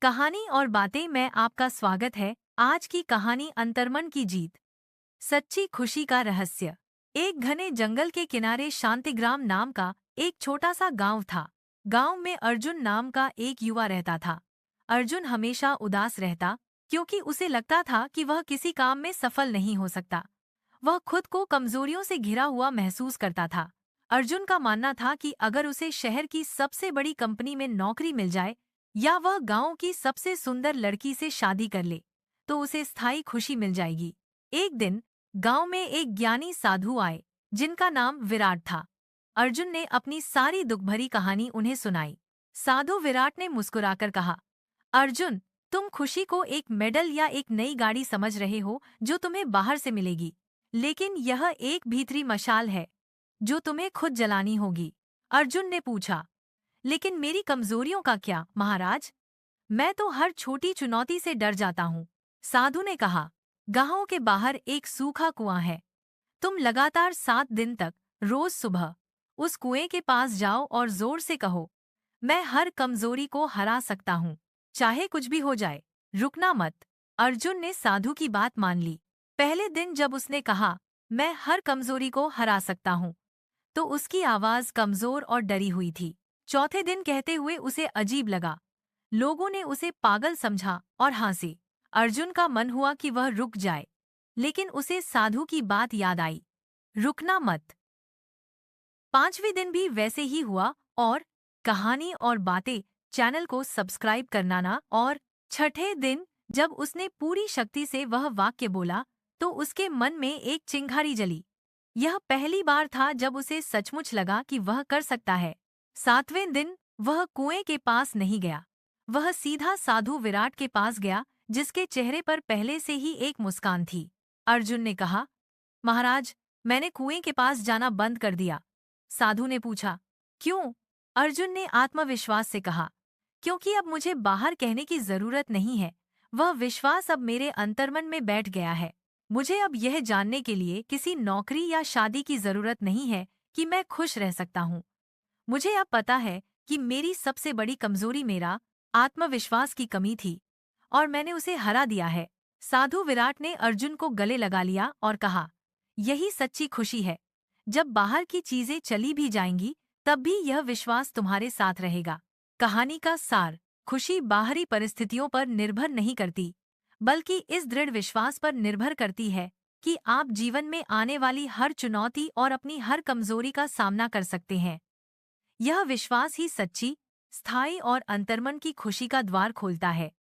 कहानी और बातें में आपका स्वागत है। आज की कहानी अंतर्मन की जीत, सच्ची खुशी का रहस्य। एक घने जंगल के किनारे शांतिग्राम नाम का एक छोटा सा गांव था। गांव में अर्जुन नाम का एक युवा रहता था। अर्जुन हमेशा उदास रहता क्योंकि उसे लगता था कि वह किसी काम में सफल नहीं हो सकता। वह खुद को कमजोरियों से घिरा हुआ महसूस करता था। अर्जुन का मानना था कि अगर उसे शहर की सबसे बड़ी कंपनी में नौकरी मिल जाए या वह गांव की सबसे सुंदर लड़की से शादी कर ले तो उसे स्थायी खुशी मिल जाएगी। एक दिन गांव में एक ज्ञानी साधु आए जिनका नाम विराट था। अर्जुन ने अपनी सारी दुखभरी कहानी उन्हें सुनाई। साधु विराट ने मुस्कुराकर कहा, अर्जुन, तुम खुशी को एक मेडल या एक नई गाड़ी समझ रहे हो जो तुम्हें बाहर से मिलेगी, लेकिन यह एक भीतरी मशाल है जो तुम्हें खुद जलानी होगी। अर्जुन ने पूछा, लेकिन मेरी कमजोरियों का क्या महाराज? मैं तो हर छोटी चुनौती से डर जाता हूँ। साधु ने कहा, गांव के बाहर एक सूखा कुआं है। तुम लगातार 7 दिन तक रोज सुबह उस कुएं के पास जाओ और जोर से कहो, मैं हर कमजोरी को हरा सकता हूँ, चाहे कुछ भी हो जाए। रुकना मत। अर्जुन ने साधु की बात मान ली। पहले दिन जब उसने कहा, मैं हर कमजोरी को हरा सकता हूँ, तो उसकी आवाज कमजोर और डरी हुई थी। चौथे दिन कहते हुए उसे अजीब लगा। लोगों ने उसे पागल समझा और हंसे। अर्जुन का मन हुआ कि वह रुक जाए, लेकिन उसे साधु की बात याद आई, रुकना मत। पांचवें दिन भी वैसे ही हुआ और कहानी और बातें चैनल को सब्सक्राइब करना ना। और छठे दिन जब उसने पूरी शक्ति से वह वाक्य बोला तो उसके मन में एक चिंगारी जली। यह पहली बार था जब उसे सचमुच लगा कि वह कर सकता है। सातवें दिन वह कुएं के पास नहीं गया। वह सीधा साधु विराट के पास गया जिसके चेहरे पर पहले से ही एक मुस्कान थी। अर्जुन ने कहा, महाराज, मैंने कुएं के पास जाना बंद कर दिया। साधु ने पूछा, क्यों? अर्जुन ने आत्मविश्वास से कहा, क्योंकि अब मुझे बाहर कहने की जरूरत नहीं है। वह विश्वास अब मेरे अंतर्मन में बैठ गया है। मुझे अब यह जानने के लिए किसी नौकरी या शादी की जरूरत नहीं है कि मैं खुश रह सकता हूँ। मुझे अब पता है कि मेरी सबसे बड़ी कमजोरी मेरा आत्मविश्वास की कमी थी और मैंने उसे हरा दिया है। साधु विराट ने अर्जुन को गले लगा लिया और कहा, यही सच्ची खुशी है। जब बाहर की चीजें चली भी जाएंगी तब भी यह विश्वास तुम्हारे साथ रहेगा। कहानी का सार, खुशी बाहरी परिस्थितियों पर निर्भर नहीं करती, बल्कि इस दृढ़ विश्वास पर निर्भर करती है कि आप जीवन में आने वाली हर चुनौती और अपनी हर कमजोरी का सामना कर सकते हैं। यह विश्वास ही सच्ची, स्थायी और अंतर्मन की खुशी का द्वार खोलता है।